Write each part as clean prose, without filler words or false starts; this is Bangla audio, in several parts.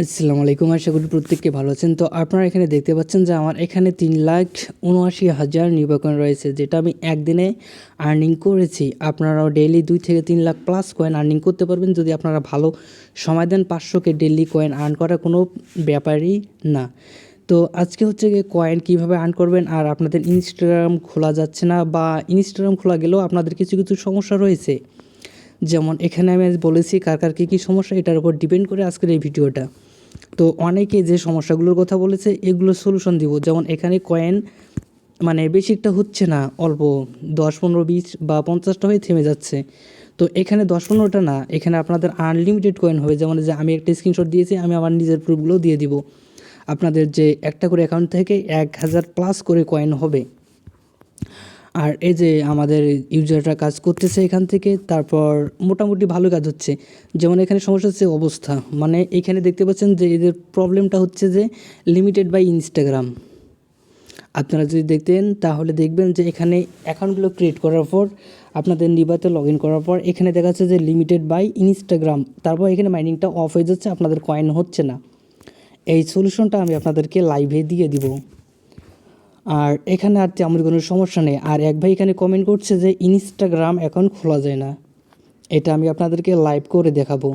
আসসালামু আলাইকুম, আশা করি প্রত্যেককে ভালো আছেন। তো আপনারা এখানে দেখতে পাচ্ছেন যে আমার এখানে 3,79,000 নির্বাচন কয়েন রয়েছে, যেটা আমি একদিনে আর্নিং করেছি। আপনারাও ডেইলি 2 থেকে 3 লাখ প্লাস কয়েন আর্নিং করতে পারবেন যদি আপনারা ভালো সময় দেন। 500কে ডেইলি কয়েন আর্ন করা কোনো ব্যাপারই না। তো আজকে হচ্ছে গিয়ে কয়েন কীভাবে আর্ন করবেন, আর আপনাদের ইনস্টাগ্রাম খোলা যাচ্ছে না বা ইনস্টাগ্রাম খোলা গেলেও আপনাদের কিছু কিছু সমস্যা রয়েছে। যেমন এখানে আমি আজ বলেছি কার কার কী কী সমস্যা, এটার উপর ডিপেন্ড করে আজকের এই ভিডিওটা। তো অনেকে যে সমস্যাগুলোর কথা বলেছে এগুলো সলিউশন দিব। যেমন এখানে কয়েন মানে বেশি একটা হচ্ছে না, অল্প 10, 15, 20 বা 50টা হয়ে থেমে যাচ্ছে। তো এখানে 10-15টা না, এখানে আপনাদের আনলিমিটেড কয়েন হবে। যেমন যে আমি একটা স্ক্রিনশট দিয়েছি, আমি আমার নিজের প্রুফগুলোও দিয়ে দিব। আপনাদের যে একটা করে অ্যাকাউন্ট থেকে 1000 প্লাস করে কয়েন হবে। আর এই যে আমাদের ইউজাররা কাজ করতেছে এখান থেকে, তারপর মোটামুটি ভালো কাজ হচ্ছে। যেমন এখানে সমস্যা হচ্ছে অবস্থা, মানে এখানে দেখতে পাচ্ছেন যে এদের প্রবলেমটা হচ্ছে যে লিমিটেড বাই ইনস্টাগ্রাম। আপনারা যদি দেখতেন তাহলে দেখবেন যে এখানে অ্যাকাউন্টগুলো ক্রিয়েট করার পর আপনাদের নিবাতে লগ ইন করার পর এখানে দেখা যাচ্ছে যে লিমিটেড বাই ইনস্টাগ্রাম, তারপর এখানে মাইনিংটা অফ হয়ে যাচ্ছে, আপনাদের কয়েন হচ্ছে না। এই সলিউশনটা আমি আপনাদেরকে লাইভে দিয়ে দিব। আর এখানে আর তেমন কোনো সমস্যা নেই। আর এক ভাই এখানে কমেন্ট করছে যে ইনস্টাগ্রাম অ্যাকাউন্ট খোলা যায় না, এটা আমি আপনাদেরকে লাইভ করে দেখাবো।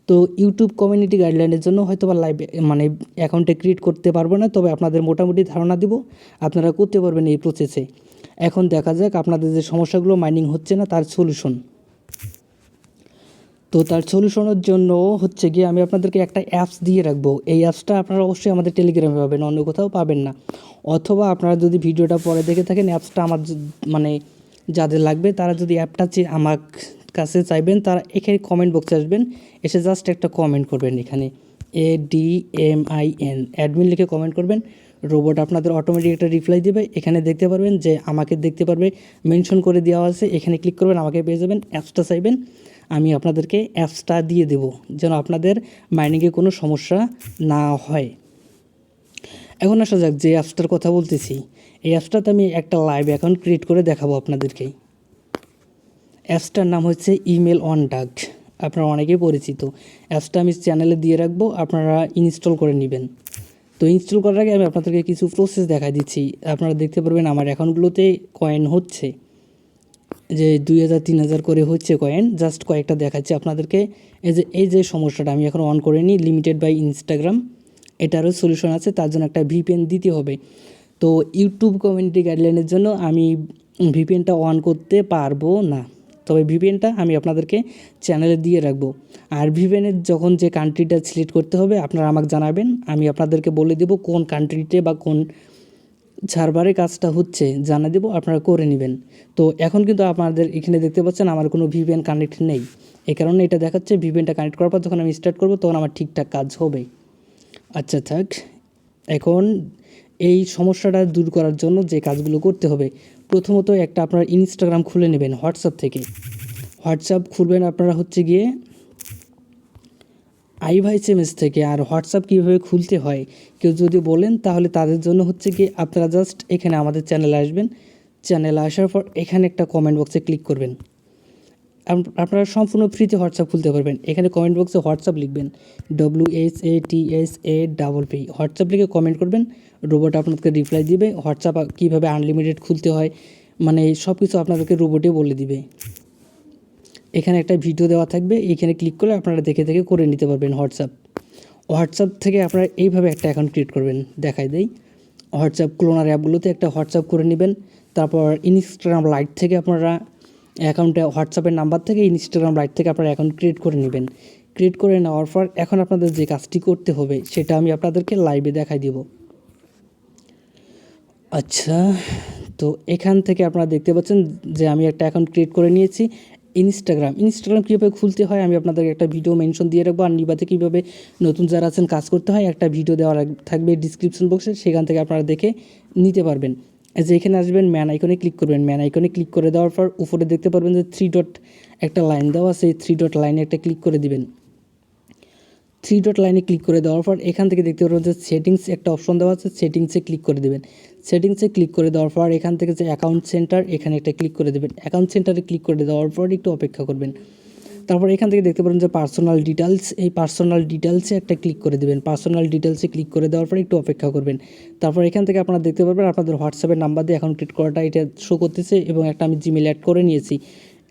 তো ইউটিউব কমিউনিটি গাইডলাইনের জন্য হয়তো বা লাইভ মানে অ্যাকাউন্টে ক্রিয়েট করতে পারবো না, তবে আপনাদের মোটামুটি ধারণা দিব, আপনারা করতে পারবেন এই প্রসেসে। এখন দেখা যাক আপনাদের যে সমস্যাগুলো মাইনিং হচ্ছে না তার সলিউশন। তো তার সলিউশনের জন্য হচ্ছে গিয়ে আমি আপনাদেরকে একটা অ্যাপস দিয়ে রাখবো। এই অ্যাপসটা আপনারা অবশ্যই আমাদের টেলিগ্রামে পাবেন, অন্য কোথাও পাবেন না। অথবা আপনারা যদি ভিডিওটা পরে দেখে থাকেন, অ্যাপসটা আমার মানে যাদের লাগবে তারা যদি অ্যাপটা আমার কাছে চাইবেন, তারা এখানে কমেন্ট বক্সে আসবেন, এসে জাস্ট একটা কমেন্ট করবেন, এখানে ADMIN অ্যাডমিন লিখে কমেন্ট করবেন। রোবট আপনাদের অটোমেটিক একটা রিপ্লাই দেবে। এখানে দেখতে পারবেন যে আমাকে দেখতে পারবে, মেনশন করে দেওয়া আছে, এখানে ক্লিক করবেন, আমাকে পেয়ে যাবেন। অ্যাপসটা চাইবেন, আমি আপনাদেরকে অ্যাপসটা দিয়ে দেব যেন আপনাদের মাইনিংয়ে কোনো সমস্যা না হয়। এখন আসা যাক যে অ্যাপসটার কথা বলতেছি, এই অ্যাপসটাতে আমি একটা লাইভ অ্যাকাউন্ট ক্রিয়েট করে দেখাবো আপনাদেরকে। অ্যাপসটার নাম হচ্ছে ইমেল অন ডাক, আপনারা অনেকেই পরিচিত। অ্যাপসটা আমি চ্যানেলে দিয়ে রাখবো, আপনারা ইনস্টল করে নেবেন। তো ইনস্টল করার আগে আমি আপনাদেরকে কিছু প্রসেস দেখাই দিচ্ছি। আপনারা দেখতে পারবেন আমার অ্যাকাউন্টগুলোতে কয়েন হচ্ছে যে 2000 3000 করে হচ্ছে কয়েন। জাস্ট কয়েকটা দেখাচ্ছি আপনাদেরকে। এই যে সমস্যাটা আমি এখন অন করে নিই, লিমিটেড বাই ইনস্টাগ্রাম, এটারও সলিউশন আছে। তার জন্য একটা ভিপিএন দিতে হবে। তো ইউটিউব কমিউনিটি গাইডলাইনের জন্য আমি ভিপিএনটা অন করতে পারবো না, তবে ভিপিএনটা আমি আপনাদেরকে চ্যানেলে দিয়ে রাখবো। আর ভিপিএনের যখন যে কান্ট্রিটা সিলেক্ট করতে হবে আপনারা আমাকে জানাবেন, আমি আপনাদেরকে বলে দেবো কোন কান্ট্রিতে বা কোন সার্ভারে কাজটা হচ্ছে জানা দেবো, আপনারা করে নেবেন। তো এখন কিন্তু আপনাদের এখানে দেখতে পাচ্ছেন আমার কোনো ভিপিএন কানেক্ট নেই, এই কারণে এটা দেখাচ্ছে ভিপিএনটা কানেক্ট করার পর যখন আমি স্টার্ট করবো তখন আমার ঠিকঠাক কাজ হবে। আচ্ছা থাক, এখন এই সমস্যাটা দূর করার জন্য যে কাজগুলো করতে হবে, প্রথমত একটা আপনার ইনস্টাগ্রাম খুলে নেবেন হোয়াটসঅ্যাপ থেকে। হোয়াটসঅ্যাপ খুলবেন আপনারা হচ্ছে গিয়ে iViceMS থেকে। আর হোয়াটসঅ্যাপ কীভাবে খুলতে হয় কেউ যদি বলেন তাহলে তাদের জন্য হচ্ছে কি, আপনারা জাস্ট এখানে আমাদের চ্যানেলে আসবেন। চ্যানেলে আসার পর এখানে একটা কমেন্ট বক্সে ক্লিক করবেন। আপনারা সম্পূর্ণ ফ্রিতে হোয়াটসঅ্যাপ খুলতে পারবেন। এখানে কমেন্ট বক্সে হোয়াটসঅ্যাপ লিখবেন, WHATSAPP হোয়াটসঅ্যাপ লিখে কমেন্ট করবেন। রোবট আপনাদেরকে রিপ্লাই দিবে। হোয়াটসঅ্যাপ কীভাবে আনলিমিটেড খুলতে হয় মানে সব কিছু আপনাদেরকে রোবটে বলে দিবে। এখানে একটা ভিডিও দেওয়া থাকবে, এখানে ক্লিক করলে আপনারা দেখে দেখে করে নিতে পারবেন হোয়াটসঅ্যাপ থেকে আপনারা এইভাবে একটা অ্যাকাউন্ট ক্রিয়েট করবেন। দেখাই দেই, হোয়াটসঅ্যাপ ক্লোনার অ্যাপগুলোতে একটা হোয়াটসঅ্যাপ করে নেবেন। তারপর ইনস্টাগ্রাম লাইট থেকে আপনারা অ্যাকাউন্টে হোয়াটসঅ্যাপের নাম্বার থেকে ইনস্টাগ্রাম লাইট থেকে আপনারা অ্যাকাউন্ট ক্রিয়েট করে নেবেন। ক্রিয়েট করে নেওয়ার পর এখন আপনাদের যে কাজটি করতে হবে সেটা আমি আপনাদেরকে লাইভে দেখাই দিব। আচ্ছা, তো এখান থেকে আপনারা দেখতে পাচ্ছেন যে আমি একটা অ্যাকাউন্ট ক্রিয়েট করে নিয়েছি। ইনস্টাগ্রাম কীভাবে খুলতে হয় আমি আপনাদেরকে একটা ভিডিও মেনশন দিয়ে রাখবো। আর নিবাতে কীভাবে নতুন যারা আছেন কাজ করতে হয় একটা ভিডিও দেওয়া থাকবে ডিসক্রিপশন বক্সে, সেখান থেকে আপনারা দেখে নিতে পারবেন। যে এখানে আসবেন, ম্যান আইকনে ক্লিক করবেন। ম্যান আইকনে ক্লিক করে দেওয়ার পর উপরে দেখতে পারবেন যে 3 ডট একটা লাইন দেওয়া, সেই 3 ডট লাইনে একটা ক্লিক করে দিবেন। 3 ডট লাইনে ক্লিক করে দেওয়ার পর এখান থেকে দেখতে পারবেন যে সেটিংস একটা অপশন দেওয়া আছে, সেটিংসে ক্লিক করে দেবেন। সেটিংসে ক্লিক করে দেওয়ার পর এখান থেকে যে অ্যাকাউন্ট সেন্টার এখানে একটা ক্লিক করে দেবেন। অ্যাকাউন্ট সেন্টারে ক্লিক করে দেওয়ার পর একটু অপেক্ষা করবেন। তারপর এখান থেকে দেখতে পারেন যে পার্সোনাল ডিটেলস, এই পার্সোনাল ডিটেলসে একটা ক্লিক করে দেবেন। পার্সোনাল ডিটেলসে ক্লিক করে দেওয়ার পর একটু অপেক্ষা করবেন। তারপর এখান থেকে আপনারা দেখতে পারবেন আপনাদের হোয়াটসঅ্যাপের নাম্বার দিয়ে অ্যাকাউন্ট ক্রিয়েট করাটা এটা শো করতেছে এবং একটা আমি জিমেল অ্যাড করে নিয়েছি।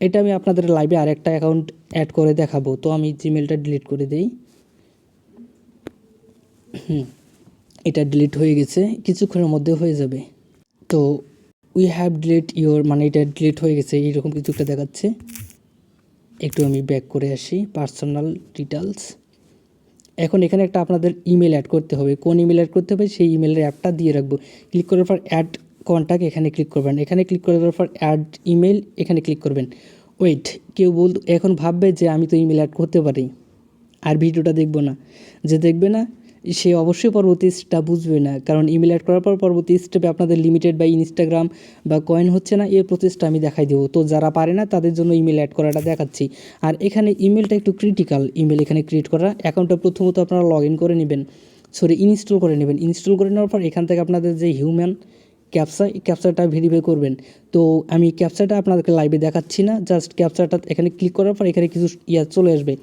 এটা আমি আপনাদের লাইভে আরেকটা অ্যাকাউন্ট অ্যাড করে দেখাবো। তো আমি জিমেলটা ডিলিট করে দিই। এটা ডিলিট হয়ে গেছে, কিছুক্ষণের মধ্যে হয়ে যাবে। তো উই হ্যাভ ডিলিট ইওর, মানে এটা ডিলিট হয়ে গেছে এইরকম কিছু একটা দেখাচ্ছে। একটু আমি ব্যাক করে আসি, পার্সোনাল ডিটেলস। এখন এখানে একটা আপনাদের ইমেল অ্যাড করতে হবে। কোন ইমেল অ্যাড করতে হবে সেই ইমেলের অ্যাপটা দিয়ে রাখবো। ক্লিক করার পর অ্যাড কন্ট্যাক্ট এখানে ক্লিক করবেন। এখানে ক্লিক করে দেওয়ার পর অ্যাড ইমেল এখানে ক্লিক করবেন। ওয়েট, কেউ এখন ভাববে যে আমি তো ইমেল অ্যাড করতে পারি আর ভিডিওটা দেখবো না। যে দেখবে না সে অবশ্যই পরবর্তী স্টেপটা বুঝবে না, কারণ ইমেল অ্যাড করার পর পরবর্তী স্টেপে আপনাদের লিমিটেড বা ইনস্টাগ্রাম বা কয়েন হচ্ছে না, এই প্রসেসটা আমি দেখাই দেবো। তো যারা পারে না তাদের জন্য ইমেল অ্যাড করাটা দেখাচ্ছি। আর এখানে ইমেলটা একটু ক্রিটিক্যাল, ইমেল এখানে ক্রিয়েট করা। অ্যাকাউন্টটা প্রথমত আপনারা লগ ইন করে নেবেন, ইনস্টল করে নেবেন। ইনস্টল করে নেওয়ার পর এখান থেকে আপনাদের যে হিউম্যান ক্যাপচা, এই ক্যাপচাটা ভেরিফাই করবেন। তো আমি ক্যাপচাটা আপনাদেরকে লাইভে দেখাচ্ছি না, জাস্ট ক্যাপচাটা এখানে ক্লিক করার পর এখানে কিছু চলে আসবে।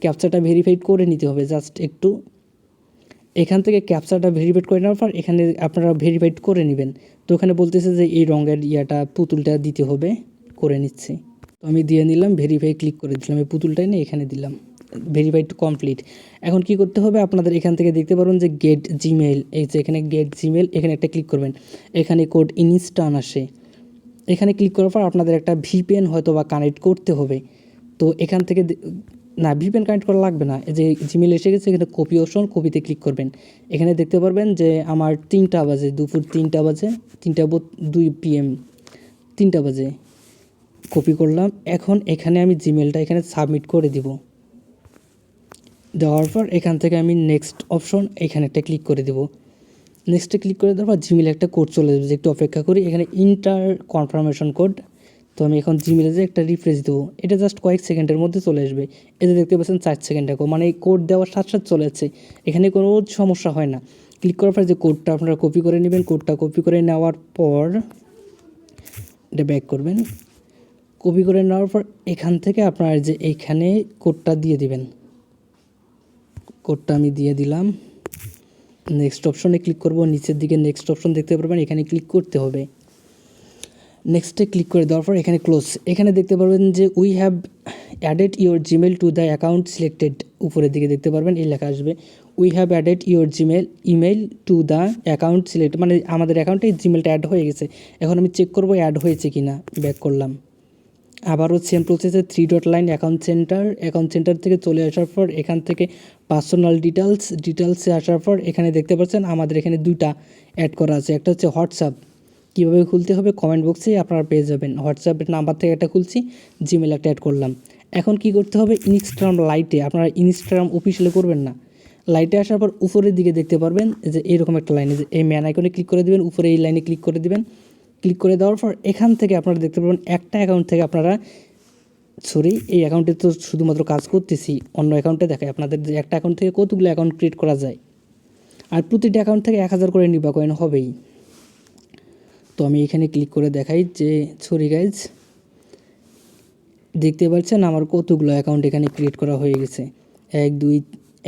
ক্যাপচাটা ভেরিফাইড করে নিতে হবে, জাস্ট একটু এখান থেকে ক্যাপচাটা ভেরিফাইড করে নেওয়ার পর এখানে আপনারা ভেরিফাইড করে নেবেন। তো ওখানে বলতেছে যে এই রঙের পুতুলটা দিতে হবে, করে নিচ্ছি। তো আমি দিয়ে নিলাম, ভেরিফাই ক্লিক করে দিলাম, এই পুতুলটাই না এখানে দিলাম, ভেরিফাইড কমপ্লিট। এখন কি করতে হবে আপনাদের এখান থেকে দেখতে পারবেন যে গেট জিমেল, এই যে এখানে গেট জিমেল এখানে একটা ক্লিক করবেন। এখানে কোড ইনস্টান আসে, এখানে ক্লিক করার পর আপনাদের একটা ভিপিএন হয়তো বা কানেক্ট করতে হবে। তো এখান থেকে না, ভিপিএন কানেক্ট করা লাগবে না, এই যে জিমেল এসে গেছে, এখানে কপি অপশন, কপিতে ক্লিক করবেন। এখানে দেখতে পারবেন যে আমার 3টা বাজে, দুপুর 3টা বাজে, 3:02 PM, 3টা বাজে কপি করলাম। এখন এখানে আমি জিমেলটা এখানে সাবমিট করে দিব। দেওয়ার পর এখান থেকে আমি নেক্সট অপশন এখানে একটা ক্লিক করে দেবো। নেক্সটে ক্লিক করে দেওয়ার পর জিমেলে একটা কোড চলে যাবে, একটু অপেক্ষা করি। এখানে ইন্টার কনফার্মেশন কোড, তো আমি এখন জিমেলে যে একটা রিফ্রেশ দেবো, এটা জাস্ট কয়েক সেকেন্ডের মধ্যে চলে আসবে। এতে দেখতে পাচ্ছেন 4 সেকেন্ড এখন, মানে এই কোড দেওয়ার সাথে সাথে চলে যাচ্ছে, এখানে কোনো সমস্যা হয় না। ক্লিক করার পর যে কোডটা আপনারা কপি করে নেবেন, কোডটা কপি করে নেওয়ার পর এটা ব্যাক করবেন। কপি করে নেওয়ার পর এখান থেকে আপনার যে এইখানে কোডটা দিয়ে দিবেন, কোডটা আমি দিয়ে দিলাম। নেক্সট অপশনে ক্লিক করব, নিচের দিকে নেক্সট অপশন দেখতে পারবেন, এখানে ক্লিক করতে হবে। নেক্সটে ক্লিক করে দেওয়ার পর এখানে ক্লোজ, এখানে দেখতে পারবেন যে we have added your Gmail to the account selected, উপরের দিকে দেখতে পারবেন এই লেখা আসবে we have added your email to the account select, মানে আমাদের অ্যাকাউন্টে জিমেলটা অ্যাড হয়ে গেছে। এখন আমি চেক করব অ্যাড হয়েছে কি না, ব্যাক করলাম। আবারও সেম প্রসেসে 3 ডট লাইন অ্যাকাউন্ট সেন্টার থেকে চলে আসার পর এখান থেকে পার্সোনাল ডিটেলসে আসার পর এখানে দেখতে পাচ্ছেন আমাদের এখানে 2টা অ্যাড করা আছে। একটা হচ্ছে হোয়াটসঅ্যাপ, কীভাবে খুলতে হবে কমেন্ট বক্সে আপনারা পেয়ে যাবেন। হোয়াটসঅ্যাপের নাম্বার থেকে একটা খুলছি, জিমেল একটা অ্যাড করলাম। এখন কি করতে হবে, ইনস্টাগ্রাম লাইটে, আপনারা ইনস্টাগ্রাম অফিসিয়ালে করবেন না, লাইটে আসার পর উপরের দিকে দেখতে পারবেন যে এরকম একটা লাইনে, যে এই ম্যান আইকনে ক্লিক করে দেবেন, উপরে এই লাইনে ক্লিক করে দেবেন। ক্লিক করে দেওয়ার পর এখান থেকে আপনারা দেখতে পাবেন একটা অ্যাকাউন্ট থেকে আপনারা এই অ্যাকাউন্টে তো শুধুমাত্র কাজ করতেছি, অন্য অ্যাকাউন্টে দেখায় আপনাদের যে একটা অ্যাকাউন্ট থেকে কতগুলো অ্যাকাউন্ট ক্রিয়েট করা যায়। আর প্রতিটা অ্যাকাউন্ট থেকে 1000 করে নিবা কয়েন হবেই। তো আমি এখানে ক্লিক করে দেখাই যে গাইজ, দেখতে পাচ্ছেন আমার কতগুলো অ্যাকাউন্ট এখানে ক্রিয়েট করা হয়ে গেছে। 1 2,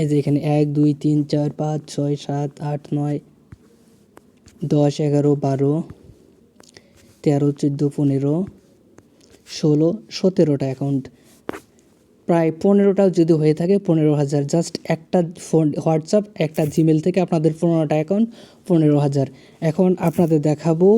এই যে এখানে 1 2 3 4 5 6 7 8 9 10 11 12 13 14 15 16 17টা অ্যাকাউন্ট, প্রায় 15টাও যদি হয়ে থাকে 15,000, জাস্ট একটা ফোন হোয়াটসঅ্যাপ একটা জিমেল থেকে আপনাদের 15টা অ্যাকাউন্ট 15,000। এখন আপনাদের দেখাবো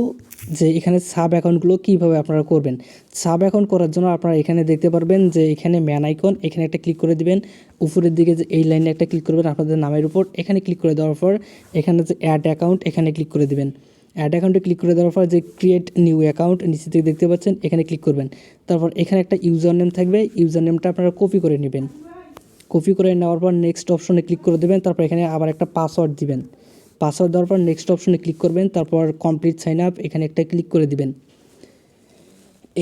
যে এখানে সাব অ্যাকাউন্টগুলো কীভাবে আপনারা করবেন। সাব অ্যাকাউন্ট করার জন্য আপনারা এখানে দেখতে পারবেন যে এখানে ম্যান আইকন, এখানে একটা ক্লিক করে দিবেন, উপরের দিকে যে এই লাইনে একটা ক্লিক করবেন আপনাদের নামের উপর, এখানে ক্লিক করে দেওয়ার পর এখানে যে অ্যাড অ্যাকাউন্ট এখানে ক্লিক করে দিবেন। অ্যাড অ্যাকাউন্টে ক্লিক করে দেওয়ার পর যে ক্রিয়েট নিউ অ্যাকাউন্ট নিচে থেকে দেখতে পাচ্ছেন এখানে ক্লিক করবেন। তারপর এখানে একটা ইউজার নেম থাকবে, ইউজার নেমটা আপনারা কপি করে নেবেন। কপি করে নেওয়ার পর নেক্সট অপশনে ক্লিক করে দেবেন। তারপর এখানে আবার একটা পাসওয়ার্ড দিবেন, পাসওয়ার্ড দেওয়ার পর নেক্সট অপশনে ক্লিক করবেন। তারপর কমপ্লিট সাইন আপ এখানে একটা ক্লিক করে দিবেন।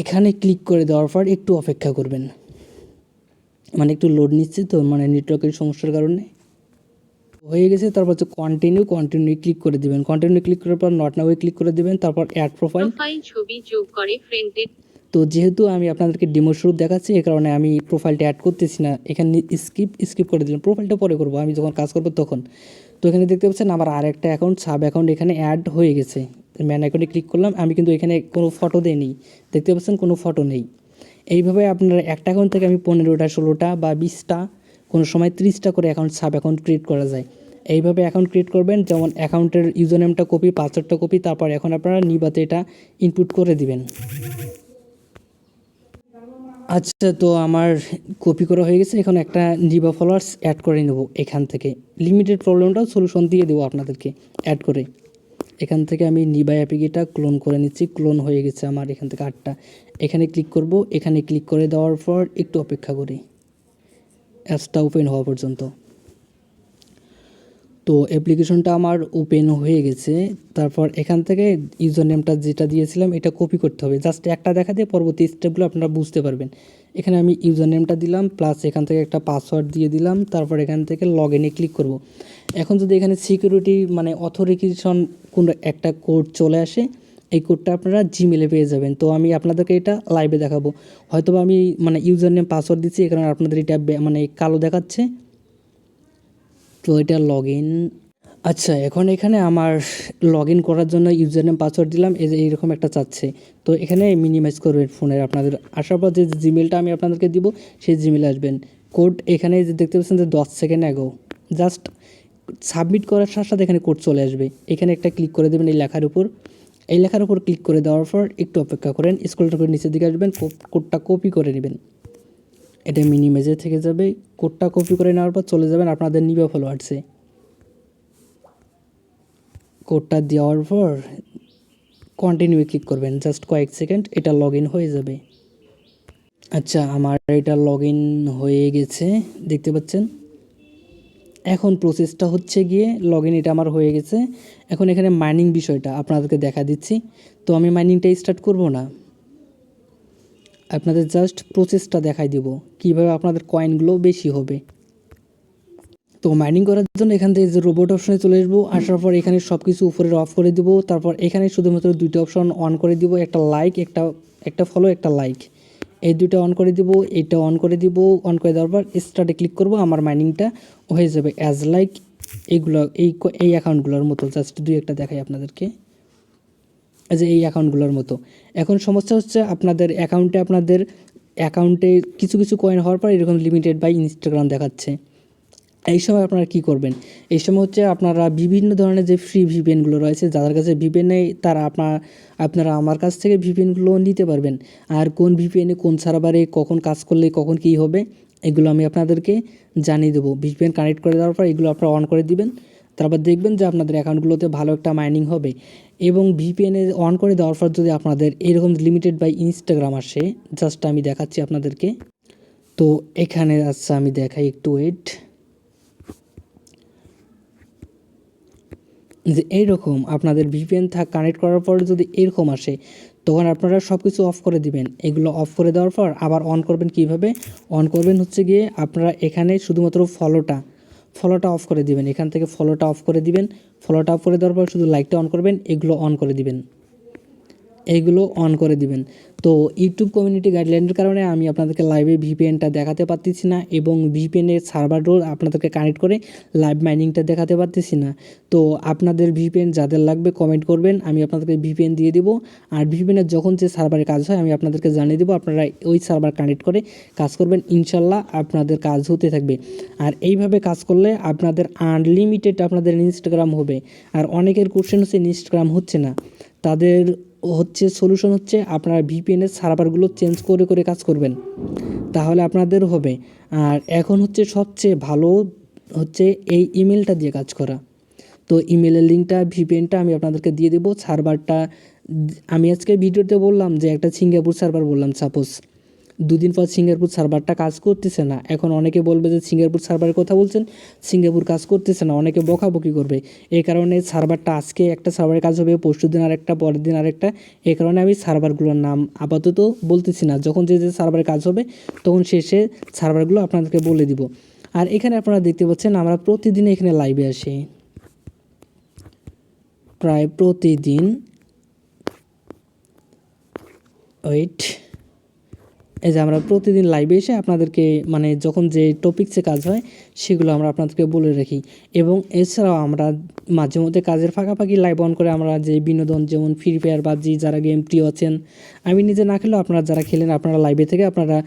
এখানে ক্লিক করে দেওয়ার পর একটু অপেক্ষা করবেন, মানে একটু লোড নিচ্ছে তো, মানে নেটওয়ার্কের সমস্যার কারণে হয়ে গেছে। তারপর হচ্ছে কন্টিনিউ ক্লিক করে দিবেন। কন্টিনিউ ক্লিক করার পর নট নাও ক্লিক করে দিবেন। তারপর অ্যাড প্রোফাইল ছবি যোগ করে ফ্রেন্ডে তো যেহেতু আমি আপনাদেরকে ডেমো শুরু দেখাচ্ছি, এই কারণে আমি প্রোফাইলটা অ্যাড করতেছি না। এখানে স্কিপ করে দিলাম, প্রোফাইলটা পরে করবো আমি যখন কাজ করবো তখন। তো এখানে দেখতে পাচ্ছেন আমার আরেকটা অ্যাকাউন্ট, সাব অ্যাকাউন্ট এখানে অ্যাড হয়ে গেছে। ম্যান অ্যাকাউন্টে ক্লিক করলাম, আমি কিন্তু এখানে কোনো ফটো দিইনি, দেখতে পাচ্ছেন কোনো ফটো নেই। এইভাবে আপনার একটা অ্যাকাউন্ট থেকে আমি 15টা 16টা বা 20টা, কোনো সময় 30টা করে অ্যাকাউন্ট, সাব অ্যাকাউন্ট ক্রিয়েট করা যায়। এইভাবে অ্যাকাউন্ট ক্রিয়েট করবেন, যেমন অ্যাকাউন্টের ইউজার নেমটা কপি, পাসওয়ার্ডটা কপি, তারপর এখন আপনারা নিবাতে এটা ইনপুট করে দিবেন। আচ্ছা, তো আমার কপি করা হয়ে গেছে। এখন একটা নিবা ফলোয়ার্স অ্যাড করে নেব এখান থেকে। লিমিটেড প্রবলেমটাও সলিউশন দিয়ে দেবো আপনাদেরকে অ্যাড করে। এখান থেকে আমি নিবা অ্যাপিকেটা ক্লোন করে নিচ্ছি। ক্লোন হয়ে গেছে আমার এখান থেকে 8টা। এখানে ক্লিক করব, এখানে ক্লিক করে দেওয়ার পর একটু অপেক্ষা করি অ্যাপসটা ওপেন হওয়া পর্যন্ত। তো অ্যাপ্লিকেশনটা আমার ওপেন হয়ে গেছে। তারপর এখান থেকে ইউজার নেমটা যেটা দিয়েছিলাম এটা কপি করতে হবে। জাস্ট একটা দেখা দিয়ে পরবর্তী স্টেপগুলো আপনারা বুঝতে পারবেন। এখানে আমি ইউজার নেমটা দিলাম, প্লাস এখান থেকে একটা পাসওয়ার্ড দিয়ে দিলাম। তারপর এখান থেকে লগ ইনে ক্লিক করব। এখন যদি এখানে সিকিউরিটি মানে অথরিকেশন কোন একটা কোড চলে আসে, এই কোডটা আপনারা জিমেলে পেয়ে যাবেন। তো আমি আপনাদেরকে এটা লাইভে দেখাবো। হয়তোবা আমি মানে ইউজার নেম পাসওয়ার্ড দিচ্ছি, এই কারণে আপনাদের এটা মানে কালো দেখাচ্ছে। তো এটা লগ ইন। আচ্ছা, এখন এখানে আমার লগ ইন করার জন্য ইউজার নেম পাসওয়ার্ড দিলাম, এই যে এইরকম একটা চাচ্ছে। তো এখানে মিনিমাইজ করবেন ফোনের আপনাদের। আসার পর যে জিমেলটা আমি আপনাদেরকে দিব সেই জিমেলে আসবেন। কোড এখানে যে দেখতে পাচ্ছেন যে 10 সেকেন্ড আগেও জাস্ট সাবমিট করার সাথে সাথে এখানে কোড চলে আসবে। এখানে একটা ক্লিক করে দেবেন এই লেখার উপর। এই লেখার উপর ক্লিক করে দেওয়ার পর একটু অপেক্ষা করেন, স্ক্রল করে নিচের দিকে আসবেন, কোডটা কপি করে নেবেন। এটা মিনিমাইজে থেকে যাবে। কোডটা কপি করে নেওয়ার পর চলে যাবেন আপনাদের নিবা ফলোয়ার্সে। কোডটা দেওয়ার পর কন্টিনিউ ক্লিক করবেন, জাস্ট কয়েক সেকেন্ড, এটা লগ ইন হয়ে যাবে। আচ্ছা, আমার এটা লগ ইন হয়ে গেছে দেখতে পাচ্ছেন। এখন প্রসেসটা হচ্ছে গিয়ে লগ ইন, এটা আমার হয়ে গেছে। এখন এখানে মাইনিং বিষয়টা আপনাদেরকে দেখা দিচ্ছি। তো আমি মাইনিংটা স্টার্ট করব না, আপনাদের জাস্ট প্রসেসটা দেখাই দিব কীভাবে আপনাদের কয়েনগুলো বেশি হবে। তো মাইনিং করার জন্য এখান থেকে যে রোবট অপশনে চলে আসবো। আসার পর এখানে সব কিছু উপরে অফ করে দিব। তারপর এখানে শুধুমাত্র দুইটা অপশন অন করে দিব, একটা লাইক, একটা ফলো, একটা লাইক, এই দুইটা অন করে দিব। এইটা অন করে দিব। অন করে দেওয়ার পর স্টার্টে ক্লিক করব, আমার মাইনিংটা হয়ে যাবে অ্যাজ লাইক এইগুলো, এই অ্যাকাউন্টগুলোর মতো। জাস্ট দুই একটা দেখাই আপনাদেরকে, যে এই অ্যাকাউন্টগুলোর মতো। এখন সমস্যা হচ্ছে আপনাদের অ্যাকাউন্টে কিছু কিছু কয়েন হওয়ার পর এরকম লিমিটেড বাই ইনস্টাগ্রাম দেখাচ্ছে। এই সময় আপনারা কী করবেন? এই সময় হচ্ছে আপনারা বিভিন্ন ধরনের যে ফ্রি ভিপিএনগুলো রয়েছে, যাদের কাছে ভিপিএন নেই তারা আপনারা আমার কাছ থেকে ভিপিএনগুলো নিতে পারবেন। আর কোন ভিপিএনে কোন সার্ভারে কখন কাজ করলে কখন কী হবে এগুলো আমি আপনাদেরকে জানিয়ে দেবো। ভিপিএন কানেক্ট করে দেওয়ার পর এগুলো আপনারা অন করে দিবেন। তারপর দেখবেন যে আপনাদের অ্যাকাউন্টগুলোতে ভালো একটা মাইনিং হবে। এবং ভিপিএনে অন করে দেওয়ার পর যদি আপনাদের এরকম লিমিটেড বাই ইনস্টাগ্রাম আসে, জাস্ট আমি দেখাচ্ছি আপনাদেরকে। তো এখানে আচ্ছা আমি দেখাই, একটু ওয়েট। যে এইরকম আপনাদের ভিপিএন কানেক্ট করার পর যদি এরকম আসে, তখন আপনারা সব কিছু অফ করে দিবেন। এগুলো অফ করে দেওয়ার পর আবার অন করবেন। কিভাবে অন করবেন? হচ্ছে গিয়ে আপনারা এখানে শুধুমাত্র ফলোটা অফ করে দিবেন। এখান থেকে ফলোটা অফ করে দিবেন। ফলোটা অফ করে দেওয়ার পর শুধু লাইকটা অন করবেন, এগুলো অন করে দিবেন। এইগুলো অন করে দিবেন। তো ইউটিউব কমিউনিটি গাইডলাইনের কারণে আমি আপনাদেরকে লাইভে ভিপিএনটা দেখাতে পারতেছি না, এবং ভিপিএনের সার্ভারও আপনাদেরকে কানেক্ট করে লাইভ মাইনিংটা দেখাতে পারতেছি না। তো আপনাদের ভিপিএন যাদের লাগবে কমেন্ট করবেন, আমি আপনাদেরকে ভিপিএন দিয়ে দেবো। আর ভিপিএনের যখন যে সার্ভারে কাজ হয় আমি আপনাদেরকে জানিয়ে দেবো, আপনারা ওই সার্ভার কানেক্ট করে কাজ করবেন। ইনশাল্লাহ আপনাদের কাজ হতে থাকবে। আর এইভাবে কাজ করলে আপনাদের আনলিমিটেড আপনাদের ইনস্টাগ্রাম হবে। আর অনেকের কোশ্চেন হচ্ছে ইনস্টাগ্রাম হচ্ছে না, তাদের সলিউশন হচ্ছে আপনারা ভিপিএনের সার্ভারগুলো চেঞ্জ করে করে কাজ করবেন, তাহলে আপনাদের হবে। আর এখন হচ্ছে সবচেয়ে ভালো হচ্ছে এই ইমেলটা দিয়ে কাজ করা। তো ইমেলের লিঙ্কটা, ভিপিএনটা আমি আপনাদেরকে দিয়ে দেবো। সার্ভারটা আমি আজকে ভিডিওতে বললাম যে একটা সিঙ্গাপুর সার্ভার বললাম, সাপোজ দুদিন পর সিঙ্গাপুর সার্ভারটা কাজ করতেছে না। এখন অনেকে বলবে যে সিঙ্গাপুর সার্ভারের কথা বলছেন, সিঙ্গাপুর কাজ করতেছে না, অনেকে বকাবকি করবে। এই কারণে সার্ভারটা আজকে একটা সার্ভারে কাজ হবে, পরশু দিন আরেকটা, পরের দিন আরেকটা। এই কারণে আমি সার্ভারগুলোর নাম আপাতত বলতেছি না। যখন যে যে সার্ভারে কাজ হবে তখন শেষে সার্ভারগুলো আপনাদেরকে বলে দিব। আর এখানে আপনারা দেখতে পাচ্ছেন আমরা প্রতিদিন এখানে লাইভে আসি, প্রায় প্রতিদিন। ওয়েট, এই যে আমরা প্রতিদিন লাইভে এসে আপনাদেরকে মানে যখন যে টপিকসে কাজ হয় সেগুলো আমরা আপনাদেরকে বলে রাখি। এবং এছাড়াও আমরা মাঝে মধ্যে কাজের ফাঁকাফাঁকি লাইভ অন করে আমরা যে বিনোদন যেমন ফ্রি ফায়ার পাবজি যারা গেম প্রিয় আছেন, আমি নিজে না খেলেও আপনারা যারা খেলেন আপনারা লাইভে থেকে আপনারা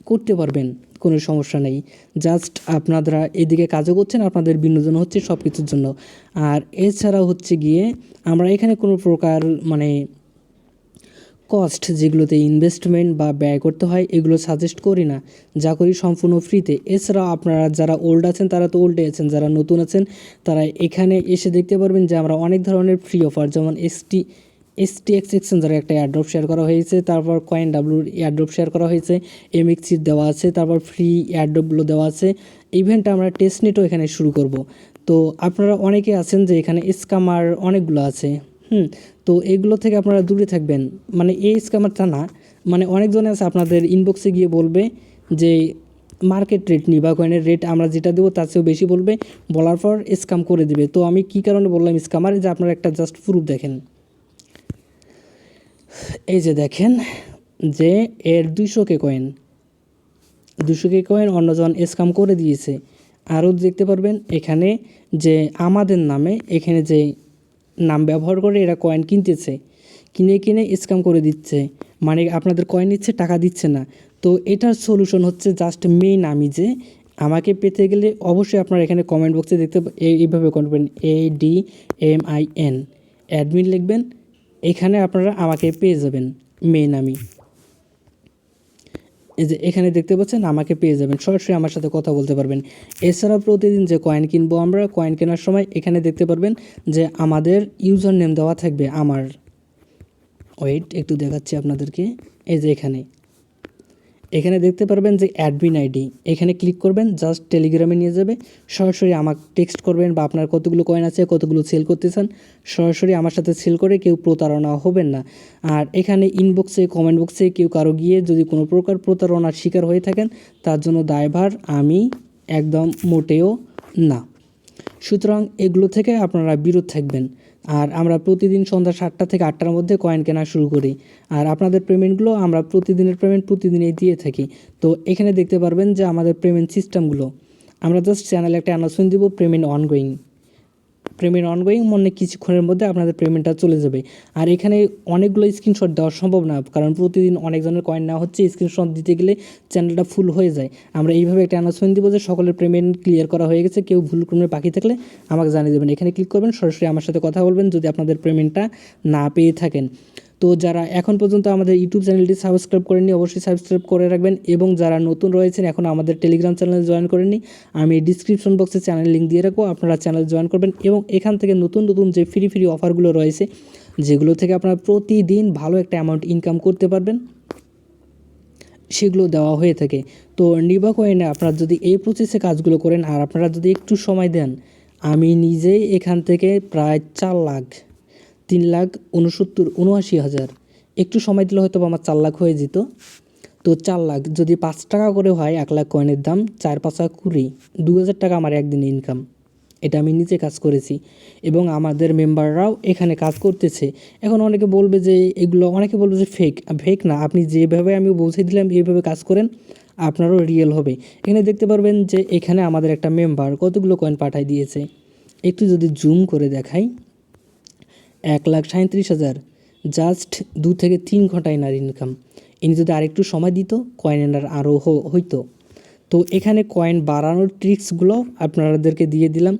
করতে পারবেন, কোনো সমস্যা নেই। জাস্ট আপনারা এদিকে কাজও করছেন, আপনাদের বিনোদন হচ্ছে সব কিছুর জন্য। আর এছাড়াও হচ্ছে গিয়ে আমরা এখানে কোনো প্রকার মানে কস্ট যেগুলোতে ইনভেস্টমেন্ট বা ব্যয় করতে হয় এগুলো সাজেস্ট করি না, যা করি সম্পূর্ণ ফ্রিতে। এছাড়াও আপনারা যারা ওল্ড আছেন তারা তো ওল্ডে আছেন, যারা নতুন আছেন তারা এখানে এসে দেখতে পারবেন যে আমরা অনেক ধরনের ফ্রি অফার যেমন STX এক্সচেঞ্জারে একটা এয়ারড্রপ শেয়ার করা হয়েছে, তারপর কয়েন ডাব্লুর এয়ারড্রপ শেয়ার করা হয়েছে, MXC দেওয়া আছে, তারপর ফ্রি এয়ারড্রপগুলো দেওয়া আছে। ইভেন্ট আমরা টেস্টনেটও এখানে শুরু করব। তো আপনারা অনেকে আছেন যে এখানে স্ক্যামার অনেকগুলো আছে, তো এগুলো থেকে আপনারা দূরে থাকবেন। মানে এই স্ক্যামারটা না, মানে অনেকজনে আছে আপনাদের ইনবক্সে গিয়ে বলবে যে মার্কেট রেট নিবা কয়েনের রেট আমরা যেটা দেবো তার চেয়েও বেশি বলবে, বলার পর স্ক্যাম করে দিবে। তো আমি কী কারণে বললাম স্ক্যামার, যে আপনারা একটা জাস্ট প্রুফ দেখেন। এই যে দেখেন যে এর 200K কয়েন অন্যজন স্ক্যাম করে দিয়েছে। আরও দেখতে পারবেন এখানে যে আমাদের নামে এখানে যে নাম ব্যবহার করে এরা কয়েন কিনতেছে, কিনে স্ক্যাম করে দিচ্ছে, মানে আপনাদের কয়েন নিচ্ছে টাকা দিচ্ছে না। তো এটার সলিউশন হচ্ছে জাস্ট মেইন আমি যে আমাকে পেতে গেলে অবশ্যই আপনারা এখানে কমেন্ট বক্সে দেখতে এইভাবে করবেন ADMIN অ্যাডমিন লিখবেন, এখানে আপনারা আমাকে পেয়ে যাবেন। মেইন আমি এই যে এখানে দেখতে পাচ্ছেন আমাকে পেয়ে যাবেন, সরাসরি আমার সাথে কথা বলতে পারবেন। এছাড়া প্রতিদিন যে কয়েন কিনবো আমরা, কয়েন কেনার সময় এখানে দেখতে পারবেন যে আমাদের ইউজার নেম দেওয়া থাকবে আমার, ওয়েট একটু দেখাচ্ছি আপনাদেরকে। এই যে এখানে দেখতে পারবেন যে অ্যাডমিন আইডি, এখানে ক্লিক করবেন, জাস্ট টেলিগ্রামে নিয়ে যাবে। সরাসরি আমাকে টেক্সট করবেন বা আপনার কতগুলো কয়েন আছে কতগুলো সেল করতে চান সরাসরি আমার সাথে সেল করে কেউ প্রতারণা হবেন না। আর এখানে ইনবক্সে কমেন্ট বক্সে কেউ কারো গিয়ে যদি কোনো প্রকার প্রতারণার শিকার হয়ে থাকেন তার জন্য দায়ভার আমি একদম মোটেও না। সুতরাং এগুলো থেকে আপনারা বিরত থাকবেন। আর আমরা প্রতিদিন সন্ধ্যা 7টা থেকে 8টার মধ্যে কয়েন কেনা শুরু করি। আর আপনাদের পেমেন্টগুলো আমরা প্রতিদিনের পেমেন্ট প্রতিদিনই দিয়ে থাকি। তো এখানে দেখতে পারবেন যে আমাদের পেমেন্ট সিস্টেমগুলো, আমরা জাস্ট চ্যানেলে একটা অ্যানাউন্সমেন্ট দিব পেমেন্ট অনগোয়িং মনে কিছুক্ষণের মধ্যে আপনাদের পেমেন্টটা চলে যাবে। আর এখানে অনেকগুলো স্ক্রিনশট দেওয়া সম্ভব না, কারণ প্রতিদিন অনেকজনের কয়েন নেওয়া হচ্ছে, স্ক্রিনশট দিতে গেলে চ্যানেলটা ফুল হয়ে যায়। আমরা এইভাবে একটা অ্যানাউন্সমেন্ট দিব যে সকলের পেমেন্ট ক্লিয়ার করা হয়ে গেছে, কেউ ভুলক্রমে বাকি থাকলে আমাকে জানিয়ে দেবেন। এখানে ক্লিক করবেন, সরাসরি আমার সাথে কথা বলবেন যদি আপনাদের পেমেন্টটা না পেয়ে থাকেন। তো যারা এখন পর্যন্ত আমাদের ইউটিউব চ্যানেলটি সাবস্ক্রাইব করেননি অবশ্যই সাবস্ক্রাইব করে রাখবেন, এবং যারা নতুন রয়েছেন এখন আমাদের টেলিগ্রাম চ্যানেলে জয়েন করেননি আমি ডিসক্রিপশন বক্সে চ্যানেল লিঙ্ক দিয়ে রাখবো, আপনারা চ্যানেল জয়েন করবেন। এবং এখান থেকে নতুন যে ফ্রি অফারগুলো রয়েছে যেগুলো থেকে আপনারা প্রতিদিন ভালো একটা অ্যামাউন্ট ইনকাম করতে পারবেন সেগুলো দেওয়া হয়ে থাকে। তো নিবা কয়েনে আপনারা যদি এই প্রসেসে কাজগুলো করেন আর আপনারা যদি একটু সময় দেন, আমি নিজেই এখান থেকে প্রায় 4,03,79,79,000 একটু সময় দিলে হয়তো আমার 4 লাখ হয়ে যেত। তো 4 লাখ যদি 5 টাকা করে হয় 1 লাখ কয়েনের দাম 4-5-20 2,000 টাকা আমার একদিনে ইনকাম। এটা আমি নিজে কাজ করেছি এবং আমাদের মেম্বাররাও এখানে কাজ করতেছে। এখন অনেকে বলবে যে ফেক না, আপনি যেভাবে আমি বুঝিয়ে দিলাম এইভাবে কাজ করেন আপনারও রিয়েল হবে। এখানে দেখতে পারবেন যে এখানে আমাদের একটা মেম্বার কতগুলো কয়েন পাঠাই দিয়েছে, একটু যদি জুম করে দেখাই 1,37,000 জাস্ট 2 থেকে 3 ঘন্টা এনার ইনকাম। ইনি যদি আরেকটু সময় দিত কয়েন এনার আরও হইতো। তো এখানে কয়েন বাড়ানোর ট্রিক্সগুলো আপনাদেরকে দিয়ে দিলাম।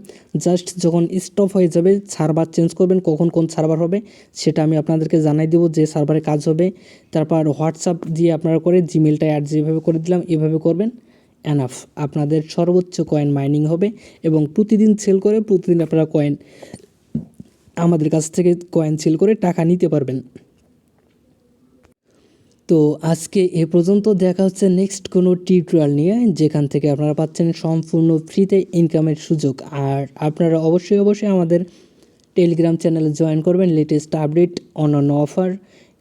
জাস্ট যখন স্টপ হয়ে যাবে সার্ভার চেঞ্জ করবেন, কখন কোন সার্ভার হবে সেটা আমি আপনাদেরকে জানাই দেবো যে সার্ভারে কাজ হবে। তারপর হোয়াটসঅ্যাপ দিয়ে আপনারা করে জিমেলটা অ্যাড যেভাবে করে দিলাম এভাবে করবেন, এনাফ আপনাদের সর্বোচ্চ কয়েন মাইনিং হবে এবং প্রতিদিন সেল করে প্রতিদিন আপনারা কয়েন আমাদের কাছ থেকে কয়েন সেল করে টাকা নিতে পারবেন। তো আজকে এ পর্যন্ত, দেখা হচ্ছে নেক্সট কোনো টিউটোরিয়াল নিয়ে যেখান থেকে আপনারা পাচ্ছেন সম্পূর্ণ ফ্রিতে ইনকামের সুযোগ। আর আপনারা অবশ্যই আমাদের টেলিগ্রাম চ্যানেলে জয়েন করবেন, লেটেস্ট আপডেট অন্যান্য অফার,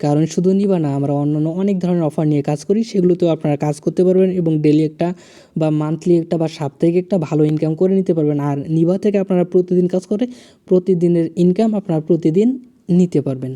কারণ শুধু নিবা না আমরা অন্যান্য অনেক ধরনের অফার নিয়ে কাজ করি, সেগুলোতেও আপনারা কাজ করতে পারবেন এবং ডেলি একটা বা মান্থলি একটা বা সাপ্তাহিক একটা ভালো ইনকাম করে নিতে পারবেন। আর নিবা থেকে আপনারা প্রতিদিন কাজ করে প্রতিদিনের ইনকাম আপনারা প্রতিদিন নিতে পারবেন।